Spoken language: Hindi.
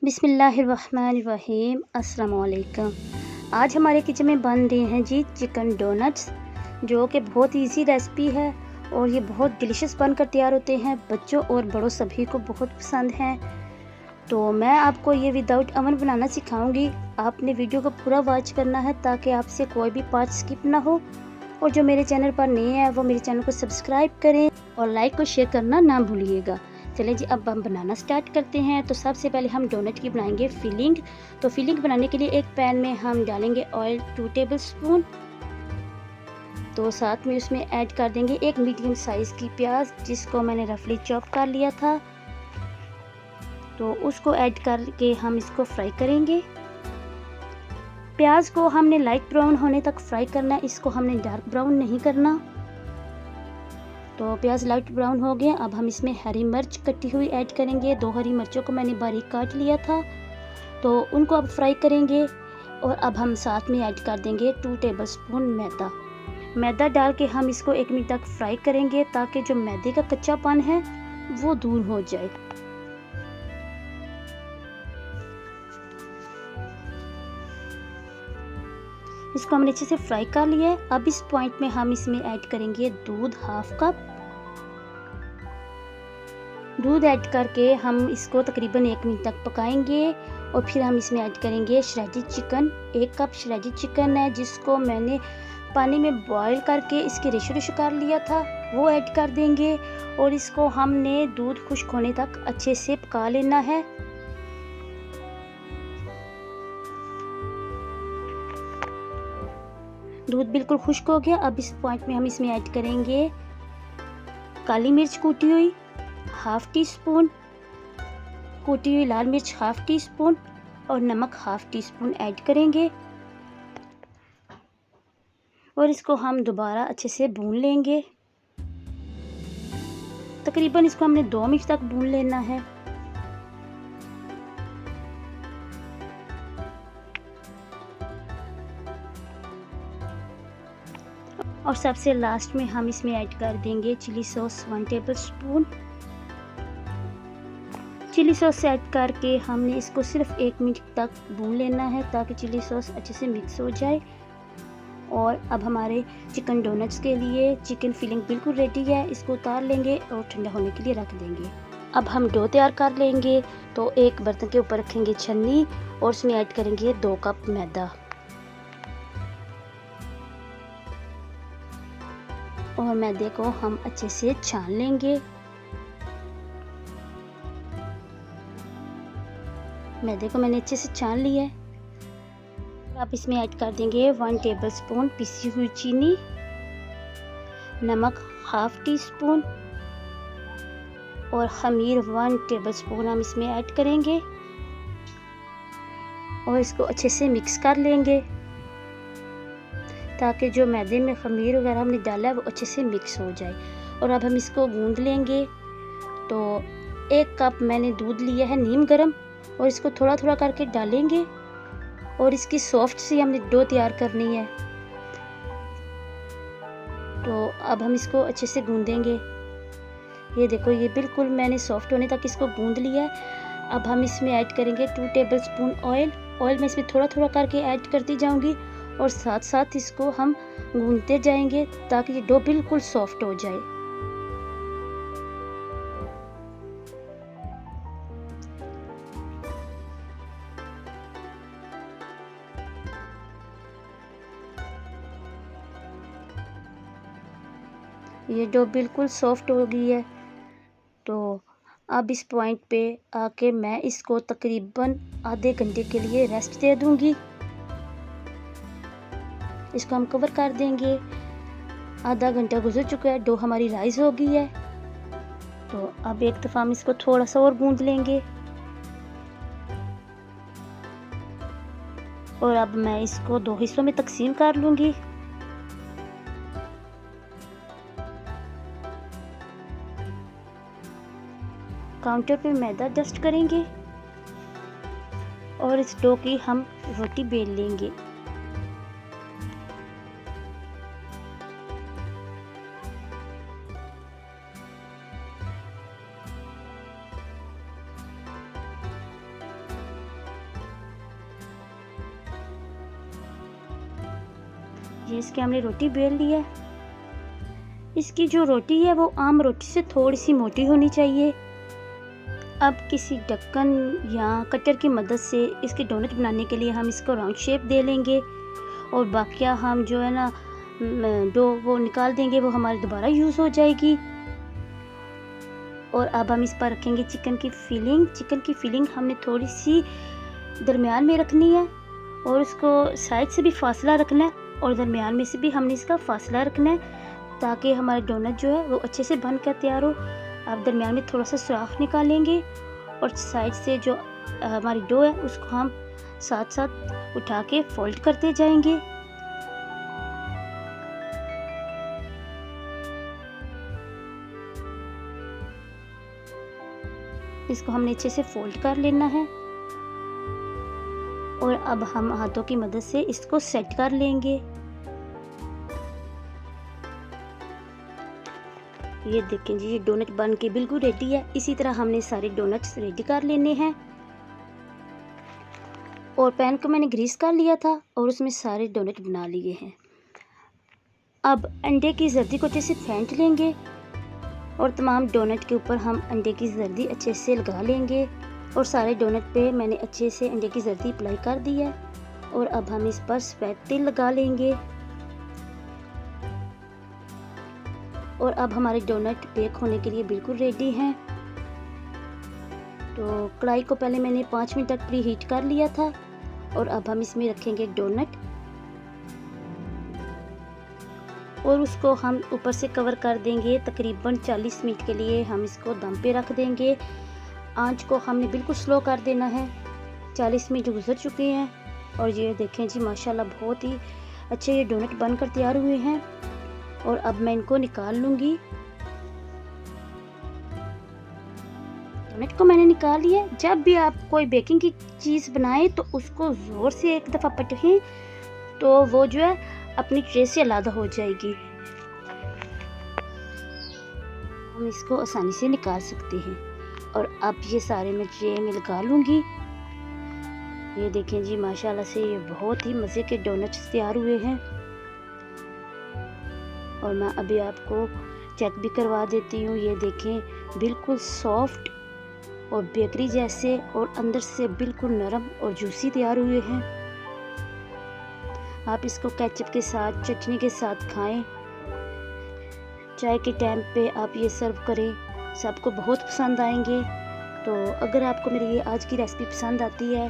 बिस्मिल्लाहिर्रहमानिर्रहीम अस्सलाम वालेकुम। आज हमारे किचन में बन रहे हैं जी चिकन डोनट्स, जो कि बहुत इजी रेसिपी है और ये बहुत डिलीशियस बनकर तैयार होते हैं। बच्चों और बड़ों सभी को बहुत पसंद हैं। तो मैं आपको ये विदाउट ओवन बनाना सिखाऊंगी। आपने वीडियो को पूरा वॉच करना है ताकि आपसे कोई भी पार्ट स्किप ना हो। और जो मेरे चैनल पर नए हैं वो मेरे चैनल को सब्सक्राइब करें और लाइक और शेयर करना ना भूलिएगा। चलिए जी, अब हम बनाना स्टार्ट करते हैं। तो सबसे पहले हम डोनट की बनाएंगे फिलिंग। तो फिलिंग बनाने के लिए एक पैन में हम डालेंगे ऑयल 2 टेबलस्पून। तो साथ में उसमें ऐड कर देंगे एक मीडियम साइज़ की प्याज, जिसको मैंने रफली चॉप कर लिया था। तो उसको ऐड करके हम इसको फ्राई करेंगे। प्याज को हमने लाइट ब्राउन होने तक फ्राई करना है, इसको हमने डार्क ब्राउन नहीं करना। तो प्याज लाइट ब्राउन हो गया। अब हम इसमें हरी मिर्च कटी हुई ऐड करेंगे। 2 हरी मिर्चों को मैंने बारीक काट लिया था, तो उनको अब फ्राई करेंगे। और अब हम साथ में ऐड कर देंगे 2 टेबलस्पून मैदा डाल के हम इसको 1 मिनट तक फ्राई करेंगे ताकि जो मैदे का कच्चापन है वो दूर हो जाए। इसको हमने अच्छे से फ्राई कर लिया है। अब इस पॉइंट में हम इसमें ऐड करेंगे दूध, हाफ कप दूध ऐड करके हम इसको तकरीबन 1 मिनट तक पकाएंगे। और फिर हम इसमें ऐड करेंगे shredded chicken. 1 cup shredded chicken है, जिसको मैंने पानी में बॉईल करके इसके रेशो कर लिया था, वो ऐड कर देंगे। और इसको हमने दूध खुश्क होने तक अच्छे से पका लेना है। दूध बिल्कुल खुश्क हो गया। अब इस पॉइंट में हम इसमें ऐड करेंगे काली मिर्च कूटी हुई हाफ टी स्पून, कूटी हुई लाल मिर्च हाफ टी स्पून और नमक हाफ टी स्पून ऐड करेंगे। और इसको हम दोबारा अच्छे से भून लेंगे। तकरीबन इसको हमने 2 मिनट तक भून लेना है। और सबसे लास्ट में हम इसमें ऐड कर देंगे chilli sauce 1 tablespoon. Chilli sauce add करके हमने इसको सिर्फ 1 मिनट तक भून लेना है ताकि चिली सॉस अच्छे से मिक्स हो जाए। और अब हमारे चिकन डोनट्स के लिए चिकन फिलिंग बिल्कुल रेडी है। इसको उतार लेंगे और ठंडा होने के लिए रख देंगे। अब हम डो तैयार कर लेंगे। तो एक बर्तन के ऊपर रखेंगे छन्नी और उसमें ऐड करेंगे 2 कप मैदा। और मैदे को हम अच्छे से छान लेंगे। मैदे को मैंने अच्छे से छान लिया है। अब इसमें ऐड कर देंगे 1 टेबलस्पून पिसी हुई चीनी, नमक हाफ टी स्पून और खमीर 1 टेबलस्पून हम इसमें ऐड करेंगे। और इसको अच्छे से मिक्स कर लेंगे ताकि जो मैदे में खमीर वगैरह हमने डाला है वो अच्छे से मिक्स हो जाए। और अब हम इसको गूंद लेंगे। तो 1 कप मैंने दूध लिया है नीम गर्म, और इसको थोड़ा थोड़ा करके डालेंगे। और इसकी सॉफ्ट सी हमने डो तैयार करनी है। तो अब हम इसको अच्छे से गूंदेंगे। ये देखो, ये बिल्कुल मैंने सॉफ्ट होने तक इसको गूंद लिया है। अब हम इसमें ऐड करेंगे 2 टेबलस्पून ऑयल। मैं इसमें थोड़ा थोड़ा करके ऐड करती जाऊंगी और साथ साथ इसको हम गूंदते जाएंगे ताकि ये डो बिल्कुल सॉफ्ट हो जाए। ये डो बिल्कुल सॉफ्ट हो गई है। तो अब इस पॉइंट पे आके मैं इसको तकरीबन आधे घंटे के लिए रेस्ट दे दूंगी। इसको हम कवर कर देंगे। आधा घंटा गुजर चुका है, डो हमारी राइस हो गई है। तो अब एक दफ़ा हम इसको थोड़ा सा और गूंद लेंगे। और अब मैं इसको 2 हिस्सों में तकसीम कर लूँगी। काउंटर पे मैदा डस्ट करेंगे और इस डो की हम रोटी बेल लेंगे। ये इसकी हमने रोटी बेल ली है। इसकी जो रोटी है वो आम रोटी से थोड़ी सी मोटी होनी चाहिए। अब किसी ढक्कन या कटर की मदद से इसकी डोनट बनाने के लिए हम इसको राउंड शेप दे लेंगे और बाकिया हम जो है ना डो वो निकाल देंगे, वो हमारी दोबारा यूज़ हो जाएगी। और अब हम इस पर रखेंगे चिकन की फिलिंग। चिकन की फिलिंग हमने थोड़ी सी दरमियान में रखनी है और उसको साइड से भी फासला रखना है और दरमियान में से भी हमने इसका फासला रखना है ताकि हमारा डोनट जो है वो अच्छे से बन कर तैयार हो। अब दरमियान में थोड़ा सा सुराख निकालेंगे और साइड से जो हमारी डो है उसको हम साथ साथ उठा के फोल्ड करते जाएंगे। इसको हमने अच्छे से फोल्ड कर लेना है और अब हम हाथों की मदद से इसको सेट कर लेंगे। ये देखें जी, ये डोनट बन के बिल्कुल रेडी है। इसी तरह हमने सारे डोनट्स रेडी कर लेने हैं। और पैन को मैंने ग्रीस कर लिया था और उसमें सारे डोनट बना लिए हैं। अब अंडे की जर्दी को अच्छे से फेंट लेंगे और तमाम डोनट के ऊपर हम अंडे की जर्दी अच्छे से लगा लेंगे। और सारे डोनट पे मैंने अच्छे से अंडे की जर्दी अप्लाई कर दी है और अब हम इस पर सफ़ेद तिल लगा लेंगे। और अब हमारे डोनट बेक होने के लिए बिल्कुल रेडी हैं। तो कढ़ाई को पहले मैंने 5 मिनट तक प्री हीट कर लिया था और अब हम इसमें रखेंगे डोनट और उसको हम ऊपर से कवर कर देंगे। तकरीबन 40 मिनट के लिए हम इसको दम पे रख देंगे। आंच को हमने बिल्कुल स्लो कर देना है। 40 मिनट गुजर चुके हैं और ये देखें जी, माशाल्लाह बहुत ही अच्छे ये डोनट बनकर तैयार हुए हैं। और अब मैं इनको निकाल लूँगी। डोनट को मैंने निकाल लिया। जब भी आप कोई बेकिंग की चीज़ बनाएं तो उसको ज़ोर से एक दफ़ा पटकें तो वो जो है अपनी ट्रे से अलग हो जाएगी। हम इसको आसानी से निकाल सकते हैं। और अब ये सारे मैं ट्रे में लगा लूँगी। ये देखें जी, माशाल्लाह से ये बहुत ही मज़े के डोनट्स तैयार हुए हैं। और मैं अभी आपको चेक भी करवा देती हूँ। ये देखें, बिल्कुल सॉफ्ट और बेकरी जैसे और अंदर से बिल्कुल नरम और जूसी तैयार हुए हैं। आप इसको केचप के साथ, चटनी के साथ खाएं। चाय के टाइम पे आप ये सर्व करें, सबको बहुत पसंद आएंगे। तो अगर आपको मेरी ये आज की रेसिपी पसंद आती है